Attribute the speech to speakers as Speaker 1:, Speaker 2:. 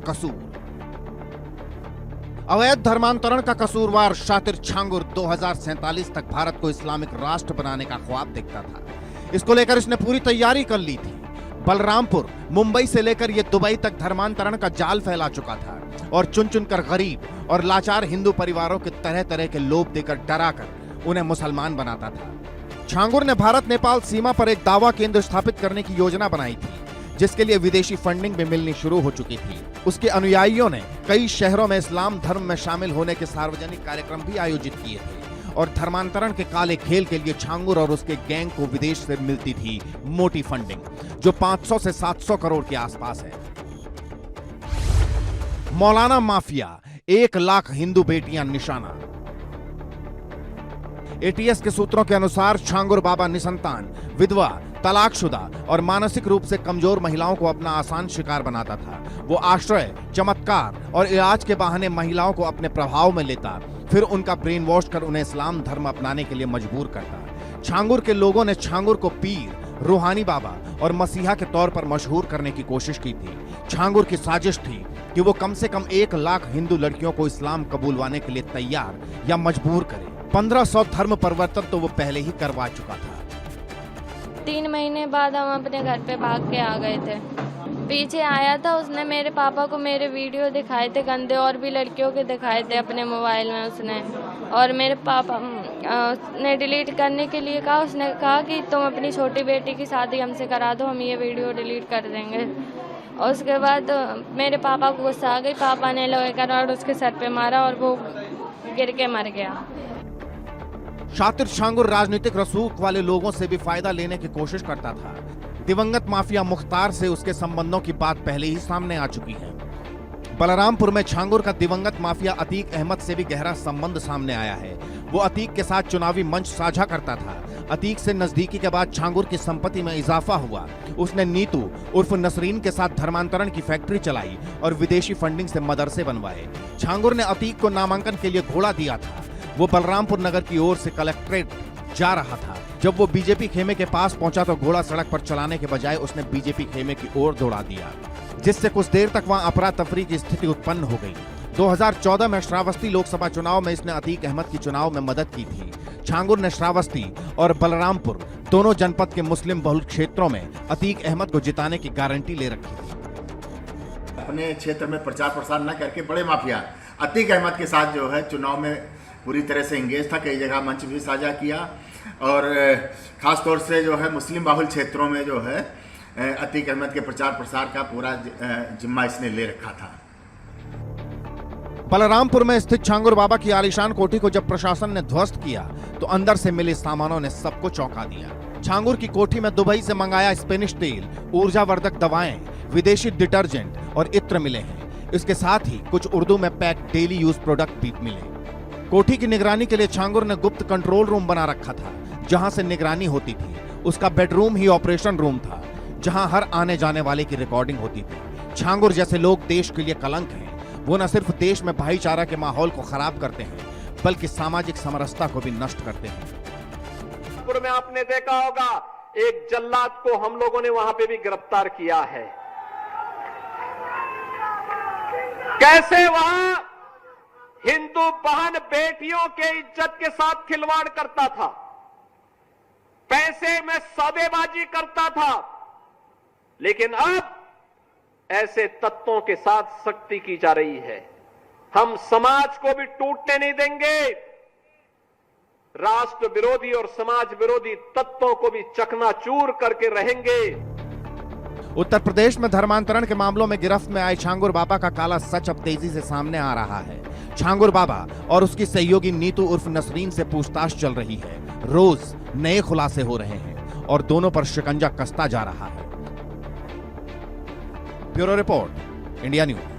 Speaker 1: कसूर। अवैध धर्मांतरण का कसूरवार शातिर छांगुर 2047 तक भारत को इस्लामिक राष्ट्र बनाने का ख्वाब देखता था। इसको लेकर इसने पूरी तैयारी कर ली थी। बलरामपुर, मुंबई से लेकर यह दुबई तक धर्मांतरण का जाल फैला चुका था और चुन चुनकर गरीब और लाचार हिंदू परिवारों के तरह तरह के लोभ देकर डराकर उन्हें मुसलमान बनाता था। छांगुर ने भारत नेपाल सीमा पर एक दावा केंद्र स्थापित करने की योजना बनाई थी, जिसके लिए विदेशी फंडिंग भी मिलनी शुरू हो चुकी थी। उसके अनुयायियों ने कई शहरों में इस्लाम धर्म में शामिल होने के सार्वजनिक कार्यक्रम भी आयोजित किए थे और धर्मांतरण के काले खेल के लिए छांगुर और उसके गैंग को विदेश से मिलती थी मोटी फंडिंग, जो 500 से 700 करोड़ के आसपास है। मौलाना माफिया, 1 लाख हिंदू बेटियां निशाना। एटीएस के सूत्रों के अनुसार छांगुर बाबा निसंतान, विधवा, तलाकशुदा और मानसिक रूप से कमजोर महिलाओं को अपना आसान शिकार बनाता था। वो आश्रय, चमत्कार और इलाज के बहाने महिलाओं को अपने प्रभाव में लेता, फिर उनका ब्रेन वॉश कर उन्हें इस्लाम धर्म अपनाने के लिए मजबूर करता। छांगुर के लोगों ने छांगुर को पीर, रूहानी बाबा और मसीहा के तौर पर मशहूर करने की कोशिश की थी। छांगुर की साजिश थी कि वो कम से कम 1 लाख हिंदू लड़कियों को इस्लाम कबूलवाने के लिए तैयार या मजबूर करे। 1500 धर्म परिवर्तन तो वो पहले ही करवा चुका था।
Speaker 2: 3 महीने बाद हम अपने घर पे भाग के आ गए थे। पीछे आया था, उसने मेरे पापा को मेरे वीडियो दिखाए थे गंदे, और भी लड़कियों के दिखाए थे अपने मोबाइल में उसने। और मेरे पापा ने डिलीट करने के लिए कहा। उसने कहा कि तुम अपनी छोटी बेटी की शादी हमसे करा दो, हम ये वीडियो डिलीट कर देंगे। और उसके बाद मेरे पापा को गुस्सा आ गई। पापा ने लोहे का रॉड उसके सर पे मारा और वो गिर के मर गया।
Speaker 1: शातिर छांगुर राजनीतिक रसूख वाले लोगों से भी फायदा लेने की कोशिश करता था। दिवंगत माफिया मुख्तार से उसके संबंधों की बात पहले ही सामने आ चुकी है। बलरामपुर में छांगुर का दिवंगत माफिया अतीक अहमद से भी गहरा संबंध सामने आया है। वो अतीक के साथ चुनावी मंच साझा करता था। अतीक से नजदीकी के बाद छांगुर की संपत्ति में इजाफा हुआ। उसने नीतू उर्फ नसरीन के साथ धर्मांतरण की फैक्ट्री चलाई और विदेशी फंडिंग से मदरसे बनवाए। छांगुर ने अतीक को नामांकन के लिए घोड़ा दिया था। वो बलरामपुर नगर की ओर से कलेक्ट्रेट जा रहा था। जब वो बीजेपी खेमे के पास पहुंचा तो घोड़ा सड़क पर चलाने के बजाय उसने बीजेपी खेमे की ओर दौड़ा दिया, जिससे कुछ देर तक वहां अफरा तफरी की स्थिति उत्पन्न हो गई। 2014 में श्रावस्ती लोकसभा चुनाव में इसने अतीक अहमद की चुनाव में मदद की थी। छांगुर ने श्रावस्ती और बलरामपुर दोनों जनपद के मुस्लिम बहुल क्षेत्रों में अतीक अहमद को जिताने की गारंटी ले रखी थी।
Speaker 3: अपने क्षेत्र में प्रचार प्रसार न करके बड़े माफिया अतीक अहमद के साथ जो है चुनाव में पूरी तरह से इंगेज था। कई जगह मंच भी साझा किया और ख़ास तौर से जो है मुस्लिम बाहुल क्षेत्रों में जो है अतीक अहमद के प्रचार प्रसार का पूरा जिम्मा इसने ले रखा था।
Speaker 1: बलरामपुर में स्थित छांगुर बाबा की आलीशान कोठी को जब प्रशासन ने ध्वस्त किया तो अंदर से मिले सामानों ने सबको चौंका दिया। छांगुर की कोठी में दुबई से मंगाया स्पेनिश तेल, ऊर्जावर्धक दवाएं, विदेशी डिटर्जेंट और इत्र मिले हैं। इसके साथ ही कुछ उर्दू में पैक डेली यूज प्रोडक्ट भी मिले। कोठी की निगरानी के लिए छांगुर ने गुप्त कंट्रोल रूम बना रखा था, जहां से निगरानी होती थी। उसका बेडरूम ही ऑपरेशन रूम था, जहां हर आने जाने वाले की रिकॉर्डिंग होती थी। छांगुर जैसे लोग देश के लिए कलंक हैं। वो न सिर्फ देश में भाईचारा के माहौल को खराब करते हैं, बल्कि सामाजिक समरसता को भी नष्ट करते हैं।
Speaker 4: में आपने देखा होगा एक जल्लाद को हम लोगों ने वहां पे भी गिरफ्तार किया है। कैसे वहां हिंदू बहन बेटियों के इज्जत के साथ खिलवाड़ करता था, पैसे में सौदेबाजी करता था। लेकिन अब ऐसे तत्वों के साथ सख्ती की जा रही है। हम समाज को भी टूटने नहीं देंगे। राष्ट्र विरोधी और समाज विरोधी तत्वों को भी चकनाचूर करके रहेंगे।
Speaker 1: उत्तर प्रदेश में धर्मांतरण के मामलों में गिरफ्त में आए छांगुर बाबा का काला सच अब तेजी से सामने आ रहा है। छांगुर बाबा और उसकी सहयोगी नीतू उर्फ नसरीन से पूछताछ चल रही है। रोज नए खुलासे हो रहे हैं और दोनों पर शिकंजा कसता जा रहा है। Bureau report, India news.